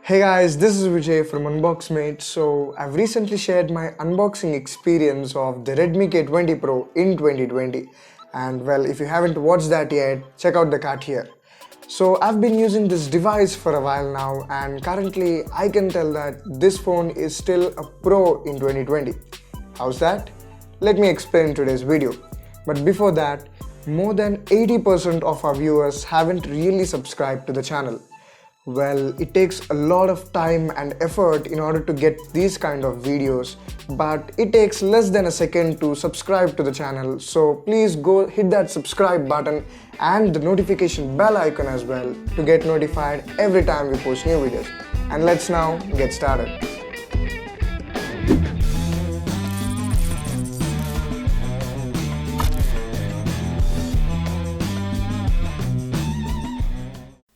Hey guys, this is Vijay from UNBOXMATE. So I've recently shared my unboxing experience of the Redmi K20 Pro in 2020. And well, if you haven't watched that yet, check out the card here. So I've been using this device for a while now, and currently I can tell that this phone is still a pro in 2020. How's that? Let me explain in today's video. But before that, more than 80% of our viewers haven't really subscribed to the channel. Well, it takes a lot of time and effort in order to get these kind of videos, but it takes less than a second to subscribe to the channel. So please go hit that subscribe button and the notification bell icon as well to get notified every time we post new videos. And let's now get started.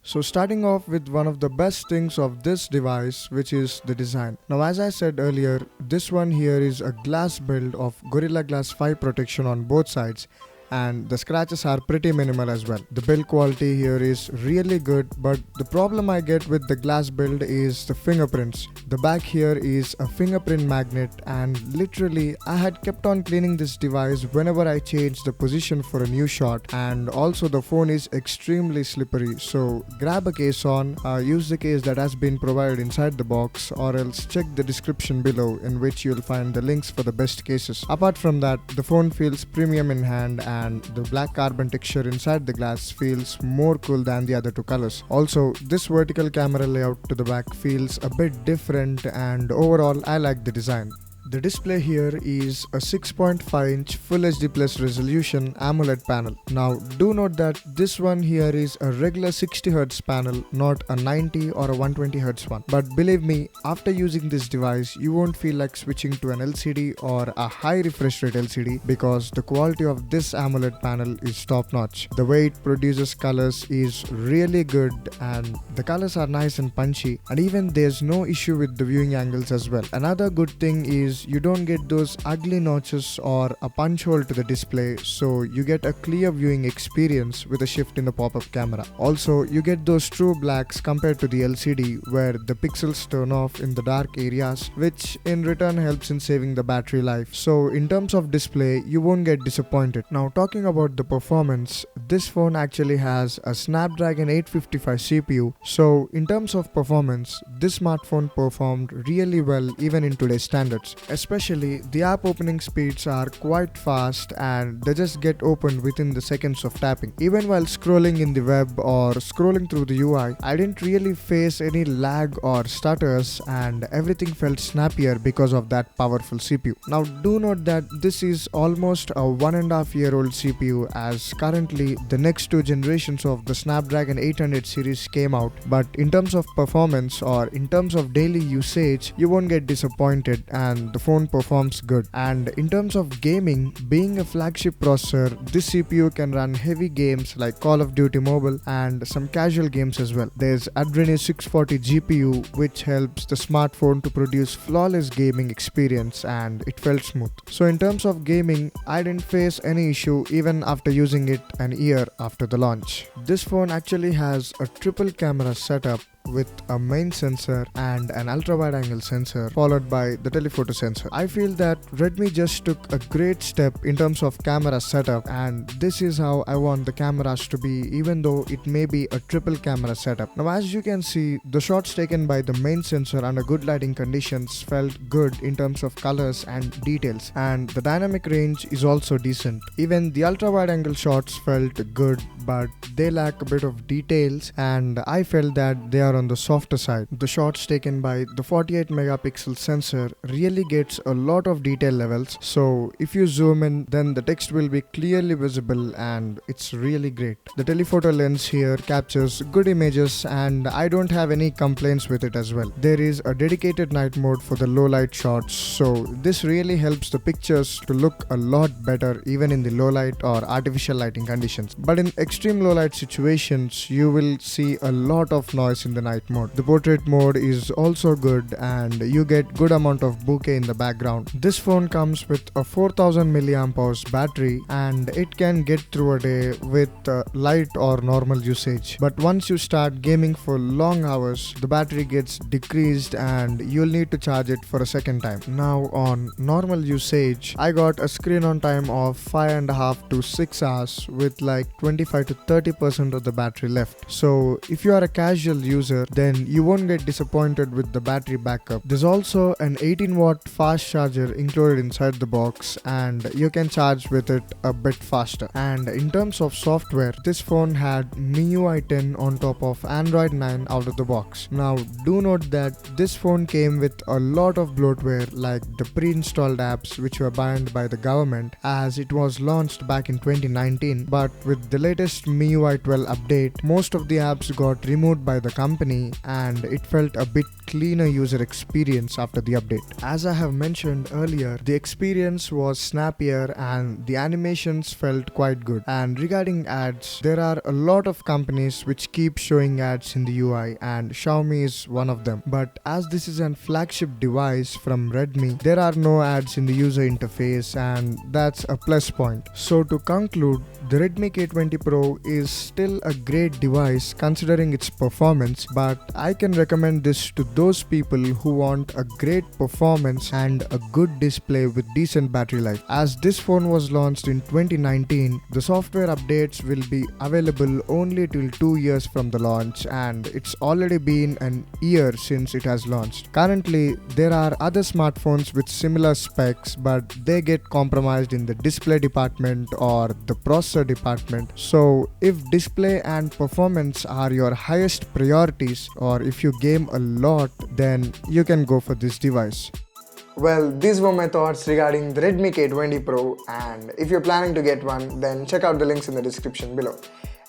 So starting off with one of the best things of this device, which is the design. Now as I said earlier, this one here is a glass build of Gorilla Glass 5 protection on both sides, and the scratches are pretty minimal as well. The build quality here is really good, but the problem I get with the glass build is the fingerprints. The back here is a fingerprint magnet, and literally I had kept on cleaning this device whenever I changed the position for a new shot, and also the phone is extremely slippery. So grab a case on, use the case that has been provided inside the box, or else check the description below, in which you'll find the links for the best cases. Apart from that, the phone feels premium in hand, and the black carbon texture inside the glass feels more cool than the other two colors. Also, this vertical camera layout to the back feels a bit different, and overall I like the design. The display here is a 6.5-inch Full HD Plus resolution AMOLED panel. Now do note that this one here is a regular 60Hz panel, not a 90 or a 120Hz one. But believe me, after using this device, you won't feel like switching to an LCD or a high refresh rate LCD, because the quality of this AMOLED panel is top notch. The way it produces colors is really good, and the colors are nice and punchy, and even there's no issue with the viewing angles as well. Another good thing is you don't get those ugly notches or a punch hole to the display, so you get a clear viewing experience with a shift in the pop-up camera. Also, you get those true blacks compared to the LCD, where the pixels turn off in the dark areas, which in return helps in saving the battery life. So in terms of display, you won't get disappointed. Now talking about the performance, this phone actually has a Snapdragon 855 CPU. So in terms of performance, this smartphone performed really well even in today's standards. Especially the app opening speeds are quite fast, and they just get opened within the seconds of tapping. Even while scrolling in the web or scrolling through the UI, I didn't really face any lag or stutters, and everything felt snappier because of that powerful CPU. Now do note that this is almost a 1.5-year-old CPU, as currently the next two generations of the Snapdragon 800 series came out, but in terms of performance or in terms of daily usage, you won't get disappointed, and the phone performs good. And in terms of gaming, being a flagship processor, this CPU can run heavy games like Call of Duty Mobile and some casual games as well. There's Adreno 640 GPU, which helps the smartphone to produce flawless gaming experience, and it felt smooth. So in terms of gaming, I didn't face any issue even after using it an year after the launch. This phone actually has a triple camera setup with a main sensor and an ultra wide angle sensor, followed by the telephoto sensor. I feel that Redmi just took a great step in terms of camera setup, and this is how I want the cameras to be, even though it may be a triple camera setup. Now as you can see, the shots taken by the main sensor under good lighting conditions felt good in terms of colors and details, and the dynamic range is also decent. Even the ultra wide angle shots felt good, but they lack a bit of details, and I felt that they are on the softer side. The shots taken by the 48 megapixel sensor really gets a lot of detail levels, so if you zoom in, then the text will be clearly visible, and it's really great. The telephoto lens here captures good images, and I don't have any complaints with it as well. There is a dedicated night mode for the low light shots, so this really helps the pictures to look a lot better even in the low light or artificial lighting conditions. But in extreme low light situations, you will see a lot of noise in the night mode. The portrait mode is also good and you get good amount of bokeh in the background. This phone comes with a 4000 mAh battery and it can get through a day with light or normal usage. But once you start gaming for long hours, the battery gets decreased and you'll need to charge it for a second time. Now on normal usage, I got a screen on time of 5.5 to 6 hours with like 25 to 30% of the battery left. So if you are a casual user, then you won't get disappointed with the battery backup. There's also an 18-watt fast charger included inside the box and you can charge with it a bit faster. And in terms of software, this phone had MIUI 10 on top of Android 9 out of the box. Now do note that this phone came with a lot of bloatware like the pre-installed apps which were banned by the government as it was launched back in 2019, but with the latest MIUI 12 update, most of the apps got removed by the company and it felt a bit cleaner user experience after the update. As I have mentioned earlier, the experience was snappier and the animations felt quite good. And regarding ads, there are a lot of companies which keep showing ads in the UI and Xiaomi is one of them. But as this is a flagship device from Redmi, there are no ads in the user interface and that's a plus point. So to conclude, the Redmi K20 Pro is still a great device considering its performance, but I can recommend this to those people who want a great performance and a good display with decent battery life. As this phone was launched in 2019, the software updates will be available only till 2 years from the launch and it's already been an year since it has launched. Currently, there are other smartphones with similar specs, but they get compromised in the display department or the processor department. So if display and performance are your highest priorities, or if you game a lot, then you can go for this device. Well, these were my thoughts regarding the Redmi K20 Pro, and if you're planning to get one, then check out the links in the description below.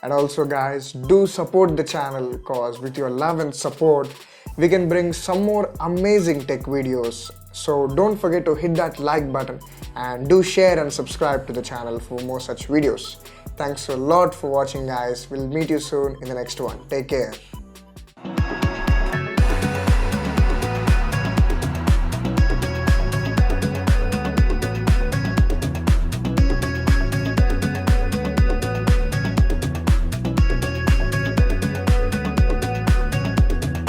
And also guys, do support the channel cause with your love and support, we can bring some more amazing tech videos. So don't forget to hit that like button and do share and subscribe to the channel for more such videos. Thanks a lot for watching guys. We'll meet you soon in the next one. Take care.